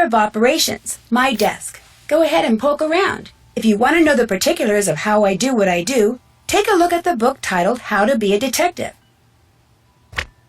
of operations, my desk. Go ahead and poke around. If you want to know the particulars of how I do what I do, take a look at the book titled How to Be a Detective.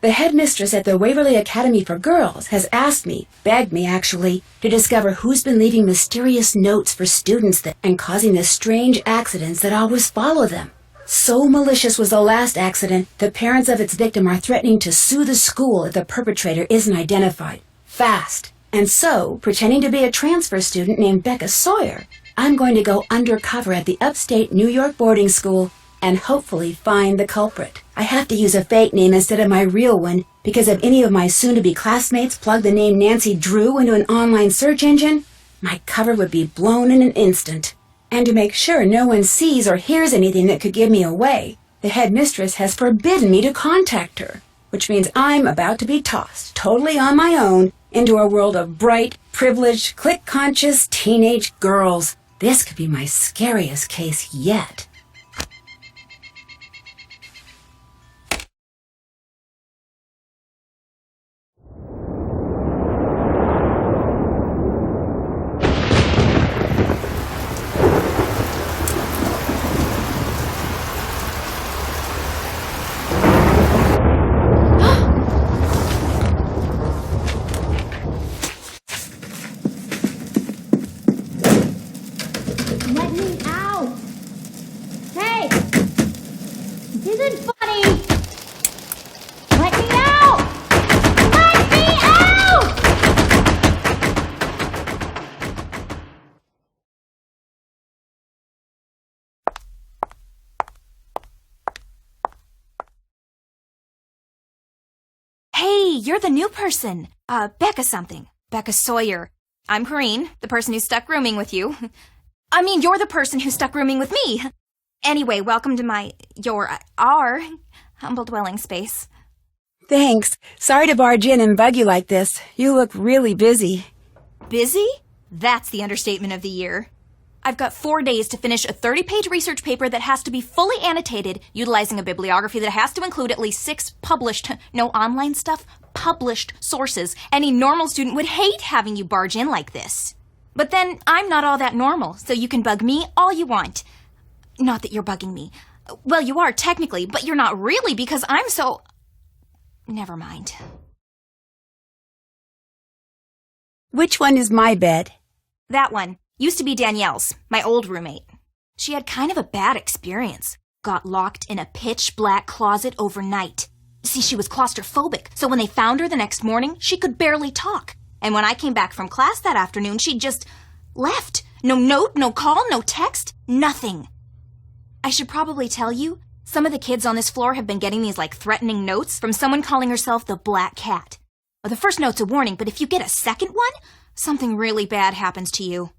The headmistress at the Waverly Academy for Girls has asked me, begged me actually, to discover who's been leaving mysterious notes for students and causing the strange accidents that always follow them. So malicious was the last accident, the parents of its victim are threatening to sue the school if the perpetrator isn't identified. Fast. And so, pretending to be a transfer student named Becca Sawyer, I'm going to go undercover at the upstate New York boarding school and hopefully find the culprit. I have to use a fake name instead of my real one because if any of my soon-to-be classmates plug the name Nancy Drew into an online search engine, my cover would be blown in an instant. And to make sure no one sees or hears anything that could give me away, the headmistress has forbidden me to contact her, which means I'm about to be tossed, totally on my own, into a world of bright, privileged, clique-conscious teenage girls. This could be my scariest case yet. Let me out! Hey! This isn't funny! Let me out! Let me out! Hey, you're the new person. Becca something. Becca Sawyer. I'm Corrine, the person who stuck rooming with you. I mean, you're the person who stuck rooming with me. Anyway, welcome to our humble dwelling space. Thanks. Sorry to barge in and bug you like this. You look really busy. Busy? That's the understatement of the year. I've got 4 days to finish a 30-page research paper that has to be fully annotated, utilizing a bibliography that has to include at least 6 published, no online stuff, published sources. Any normal student would hate having you barge in like this. But then, I'm not all that normal, so you can bug me all you want. Not that you're bugging me. Well, you are technically, but you're not really because I'm so... Never mind. Which one is my bed? That one. Used to be Danielle's, my old roommate. She had kind of a bad experience. Got locked in a pitch-black closet overnight. See, she was claustrophobic, so when they found her the next morning, she could barely talk. And when I came back from class that afternoon, she just left. No note, no call, no text, nothing. I should probably tell you, some of the kids on this floor have been getting these threatening notes from someone calling herself the Black Cat. Well, the first note's a warning, but if you get a second one, something really bad happens to you.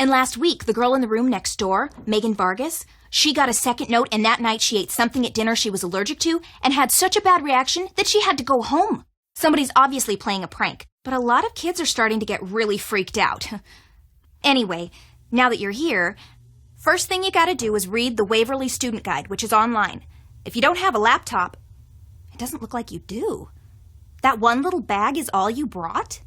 And last week, the girl in the room next door, Megan Vargas, she got a second note, and that night she ate something at dinner she was allergic to and had such a bad reaction that she had to go home. Somebody's obviously playing a prank, but a lot of kids are starting to get really freaked out. Anyway, now that you're here, first thing you gotta do is read the Waverly Student Guide, which is online. If you don't have a laptop, it doesn't look like you do. That one little bag is all you brought?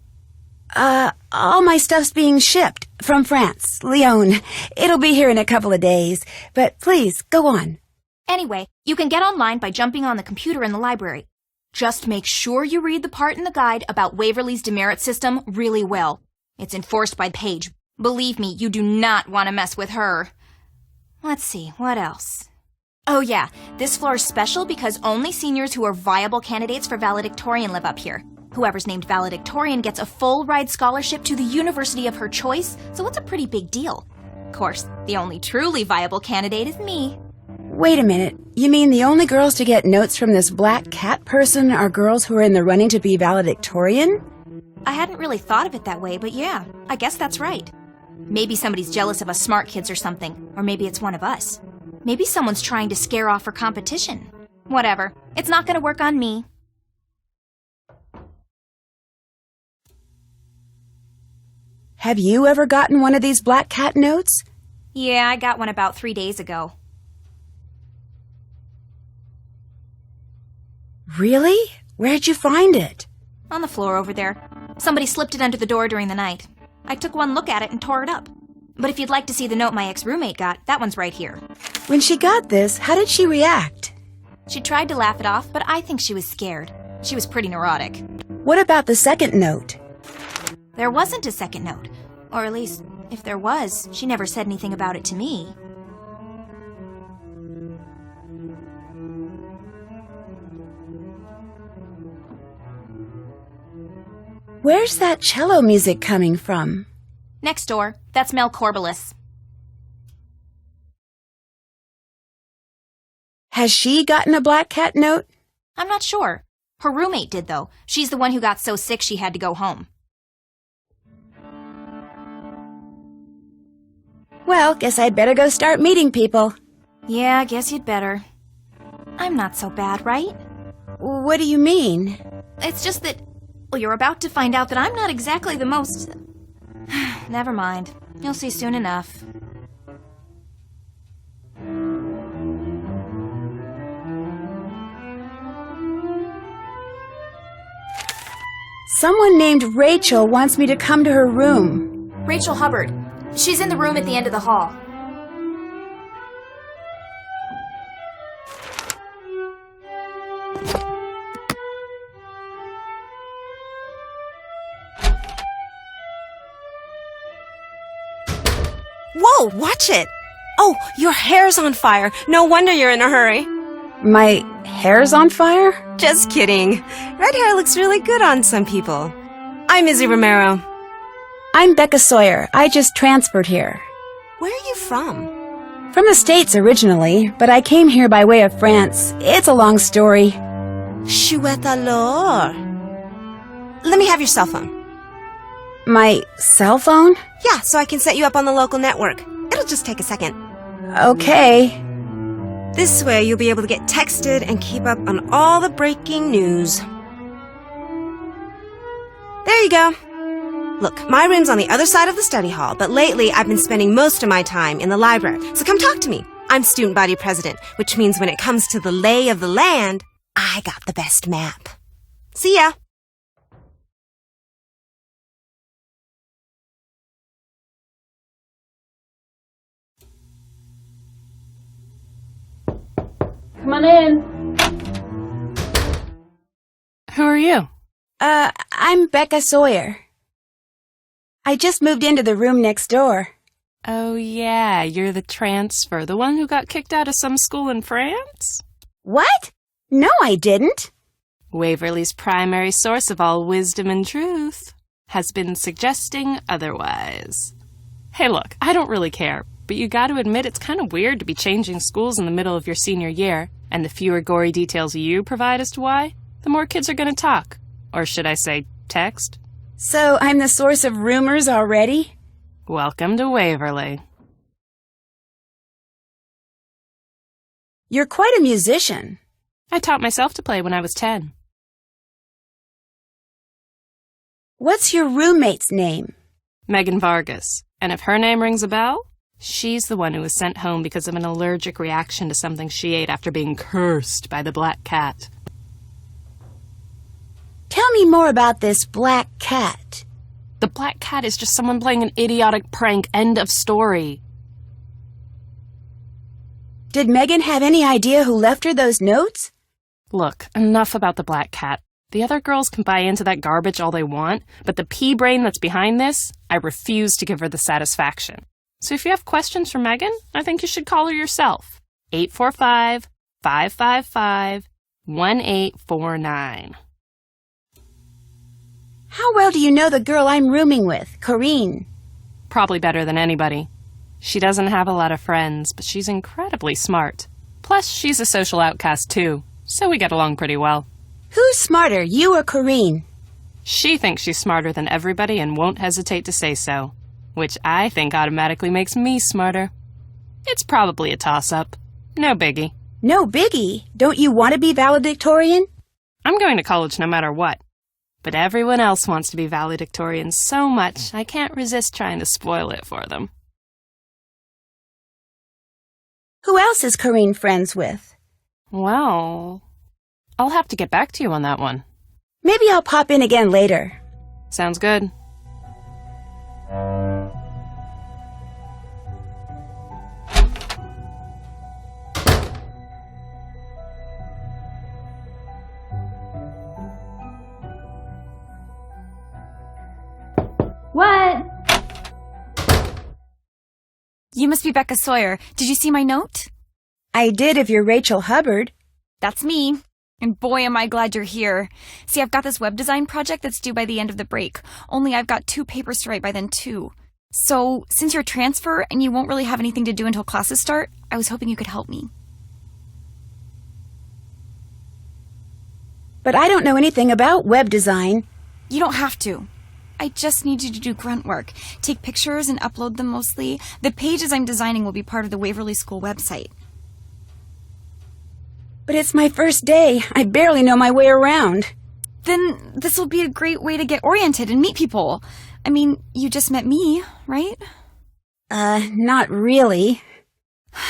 All my stuff's being shipped from France, Lyon. It'll be here in a couple of days, but please, go on. Anyway, you can get online by jumping on the computer in the library. Just make sure you read the part in the guide about Waverly's demerit system really well. It's enforced by Paige. Believe me, you do not want to mess with her. Let's see, what else? Oh yeah, this floor is special because only seniors who are viable candidates for valedictorian live up here. Whoever's named valedictorian gets a full ride scholarship to the university of her choice, so it's a pretty big deal. Of course, the only truly viable candidate is me. Wait a minute. You mean the only girls to get notes from this Black Cat person are girls who are in the running to be valedictorian? I hadn't really thought of it that way, but yeah, I guess that's right. Maybe somebody's jealous of us smart kids or something, or maybe it's one of us. Maybe someone's trying to scare off her competition. Whatever. It's not going to work on me. Have you ever gotten one of these Black Cat notes? Yeah, I got one about 3 days ago. Really? Where'd you find it? On the floor over there. Somebody slipped it under the door during the night. I took one look at it and tore it up. But if you'd like to see the note my ex-roommate got, that one's right here. When she got this, how did she react? She tried to laugh it off, but I think she was scared. She was pretty neurotic. What about the second note? There wasn't a second note. Or at least, if there was, she never said anything about it to me. Where's that cello music coming from? Next door. That's Mel Corbelis. Has she gotten a black cat note? I'm not sure. Her roommate did, though. She's the one who got so sick she had to go home. Well, guess I'd better go start meeting people. Yeah, I guess you'd better. I'm not so bad, right? What do you mean? It's just that, well, you're about to find out that I'm not exactly the most... Never mind. You'll see soon enough. Someone named Rachel wants me to come to her room. Rachel Hubbard. She's in the room at the end of the hall. Whoa, watch it! Oh, your hair's on fire. No wonder you're in a hurry. My hair's on fire? Just kidding. Red hair looks really good on some people. I'm Izzy Romero. I'm Becca Sawyer. I just transferred here. Where are you from? From the States originally, but I came here by way of France. It's a long story. Chouette alors. Let me have your cell phone. My cell phone? Yeah, so I can set you up on the local network. It'll just take a second. Okay. This way you'll be able to get texted and keep up on all the breaking news. There you go. Look, my room's on the other side of the study hall, but lately I've been spending most of my time in the library, so come talk to me. I'm student body president, which means when it comes to the lay of the land, I got the best map. See ya! Come on in. Who are you? I'm Becca Sawyer. I just moved into the room next door. Oh, yeah, you're the transfer, the one who got kicked out of some school in France? What? No, I didn't. Waverly's primary source of all wisdom and truth has been suggesting otherwise. Hey, look, I don't really care, but you gotta admit it's kind of weird to be changing schools in the middle of your senior year, and the fewer gory details you provide as to why, the more kids are gonna talk. Or should I say, text? So I'm the source of rumors already? Welcome to Waverly. You're quite a musician. I taught myself to play when I was 10. What's your roommate's name? Megan Vargas. And if her name rings a bell, she's the one who was sent home because of an allergic reaction to something she ate after being cursed by the black cat. Tell me more about this black cat. The black cat is just someone playing an idiotic prank. End of story. Did Megan have any idea who left her those notes? Look, enough about the black cat. The other girls can buy into that garbage all they want, but the pea brain that's behind this, I refuse to give her the satisfaction. So if you have questions for Megan, I think you should call her yourself. 845-555-1849. How well do you know the girl I'm rooming with, Corrine? Probably better than anybody. She doesn't have a lot of friends, but she's incredibly smart. Plus, she's a social outcast too, so we get along pretty well. Who's smarter, you or Corrine? She thinks she's smarter than everybody and won't hesitate to say so, which I think automatically makes me smarter. It's probably a toss-up. No biggie. No biggie. Don't you want to be valedictorian? I'm going to college no matter what. But everyone else wants to be valedictorian so much, I can't resist trying to spoil it for them. Who else is Corrine friends with? Well, I'll have to get back to you on that one. Maybe I'll pop in again later. Sounds good. What? You must be Becca Sawyer. Did you see my note? I did if you're Rachel Hubbard. That's me. And boy, am I glad you're here. See, I've got this web design project that's due by the end of the break. Only I've got 2 papers to write by then, too. So, since you're a transfer and you won't really have anything to do until classes start, I was hoping you could help me. But I don't know anything about web design. You don't have to. I just need you to do grunt work. Take pictures and upload them mostly. The pages I'm designing will be part of the Waverly School website. But it's my first day. I barely know my way around. Then this will be a great way to get oriented and meet people. I mean, you just met me, right? Not really.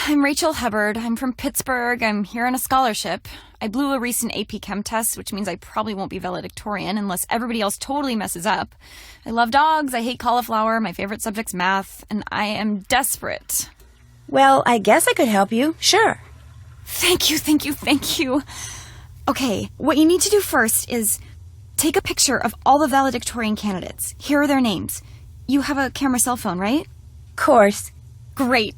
I'm Rachel Hubbard. I'm from Pittsburgh. I'm here on a scholarship. I blew a recent AP Chem test, which means I probably won't be valedictorian unless everybody else totally messes up. I love dogs. I hate cauliflower. My favorite subject's math. And I am desperate. Well, I guess I could help you. Sure. Thank you, thank you, thank you. Okay, what you need to do first is take a picture of all the valedictorian candidates. Here are their names. You have a camera cell phone, right? Course. Great.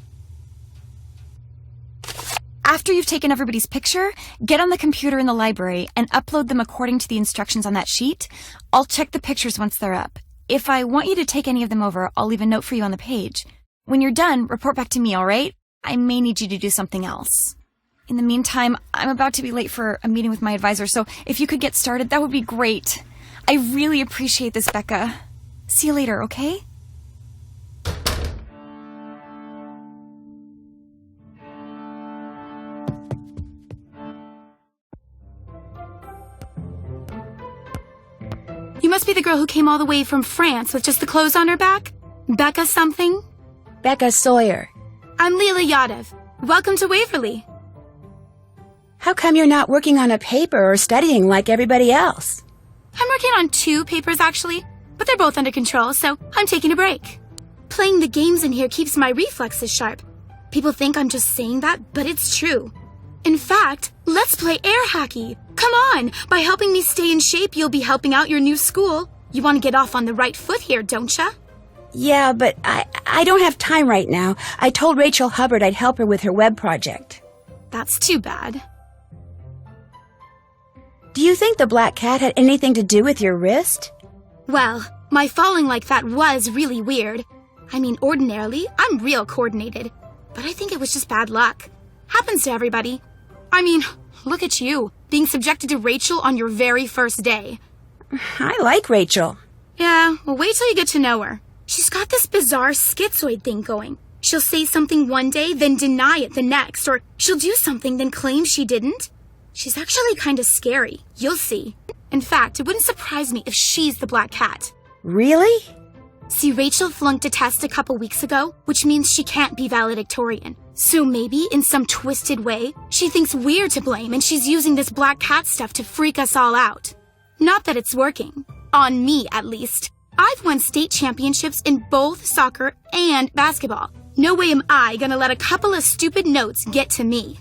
After you've taken everybody's picture, get on the computer in the library and upload them according to the instructions on that sheet. I'll check the pictures once they're up. If I want you to take any of them over, I'll leave a note for you on the page. When you're done, report back to me, all right? I may need you to do something else. In the meantime, I'm about to be late for a meeting with my advisor, so if you could get started, that would be great. I really appreciate this, Becca. See you later, okay? You must be the girl who came all the way from France with just the clothes on her back? Becca something? Becca Sawyer. I'm Leela Yadav. Welcome to Waverly. How come you're not working on a paper or studying like everybody else? I'm working on 2 papers actually, but they're both under control, so I'm taking a break. Playing the games in here keeps my reflexes sharp. People think I'm just saying that, but it's true. In fact, let's play air hockey. Come on! By helping me stay in shape, you'll be helping out your new school. You want to get off on the right foot here, don't ya? Yeah, but I don't have time right now. I told Rachel Hubbard I'd help her with her web project. That's too bad. Do you think the black cat had anything to do with your wrist? Well, my falling like that was really weird. I mean, ordinarily, I'm real coordinated. But I think it was just bad luck. Happens to everybody. I mean, look at you, being subjected to Rachel on your very first day. I like Rachel. Yeah, well, wait till you get to know her. She's got this bizarre schizoid thing going. She'll say something one day, then deny it the next, or she'll do something, then claim she didn't. She's actually kind of scary. You'll see. In fact, it wouldn't surprise me if she's the black cat. Really? See, Rachel flunked a test a couple weeks ago, which means she can't be valedictorian. So maybe, in some twisted way, she thinks we're to blame and she's using this black cat stuff to freak us all out. Not that it's working. On me, at least. I've won state championships in both soccer and basketball. No way am I gonna let a couple of stupid notes get to me.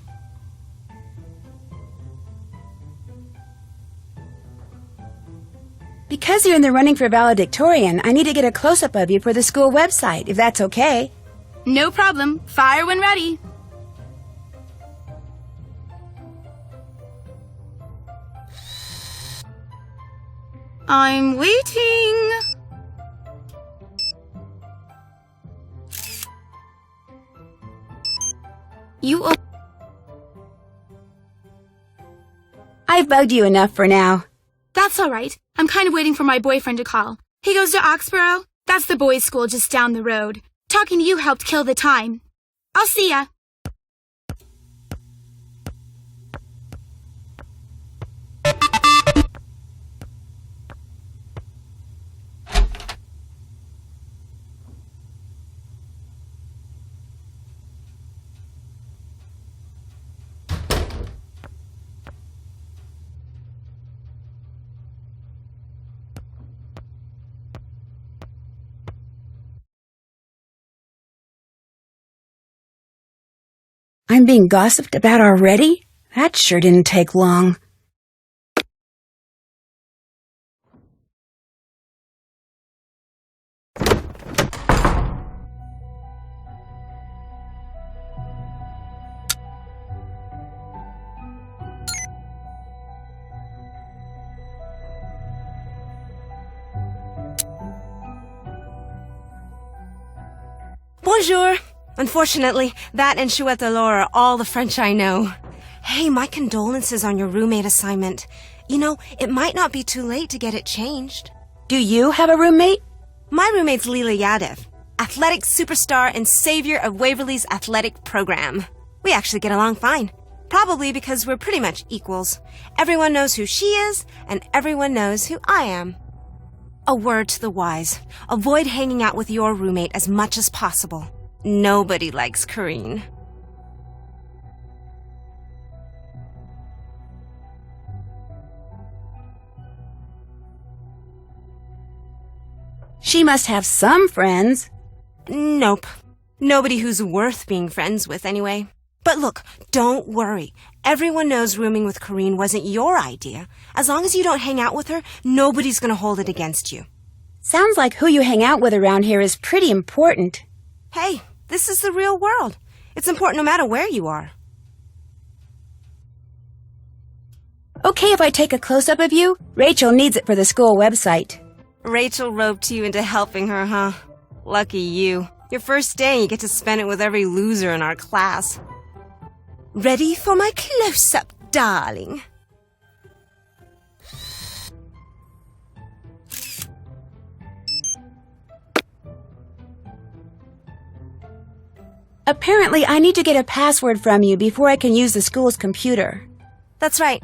Because you're in the running for valedictorian, I need to get a close-up of you for the school website, if that's okay. No problem. Fire when ready. I'm waiting. I've bugged you enough for now. That's all right. I'm kind of waiting for my boyfriend to call. He goes to Oxborough. That's the boys' school just down the road. Talking to you helped kill the time. I'll see ya. I'm being gossiped about already? That sure didn't take long. Bonjour. Unfortunately, that and chouette alors are all the French I know. Hey, my condolences on your roommate assignment. You know, it might not be too late to get it changed. Do you have a roommate? My roommate's Leela Yadev, athletic superstar and savior of Waverly's athletic program. We actually get along fine. Probably because we're pretty much equals. Everyone knows who she is, and everyone knows who I am. A word to the wise. Avoid hanging out with your roommate as much as possible. Nobody likes Corrine. She must have some friends. Nope. Nobody who's worth being friends with, anyway. But look, don't worry. Everyone knows rooming with Corrine wasn't your idea. As long as you don't hang out with her, nobody's gonna hold it against you. Sounds like who you hang out with around here is pretty important. Hey, this is the real world. It's important no matter where you are. Okay if I take a close-up of you? Rachel needs it for the school website. Rachel roped you into helping her, huh? Lucky you. Your first day, you get to spend it with every loser in our class. Ready for my close-up, darling? Apparently, I need to get a password from you before I can use the school's computer. That's right.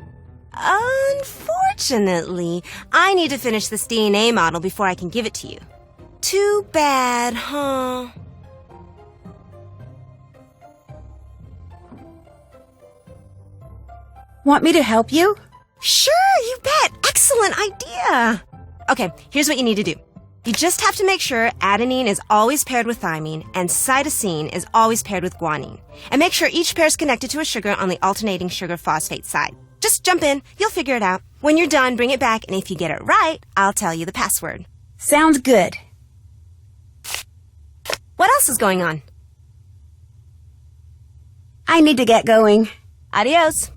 Unfortunately, I need to finish this DNA model before I can give it to you. Too bad, huh? Want me to help you? Sure, you bet. Excellent idea. Okay, here's what you need to do. You just have to make sure adenine is always paired with thymine and cytosine is always paired with guanine. And make sure each pair is connected to a sugar on the alternating sugar phosphate side. Just jump in. You'll figure it out. When you're done, bring it back, and if you get it right, I'll tell you the password. Sounds good. What else is going on? I need to get going. Adios.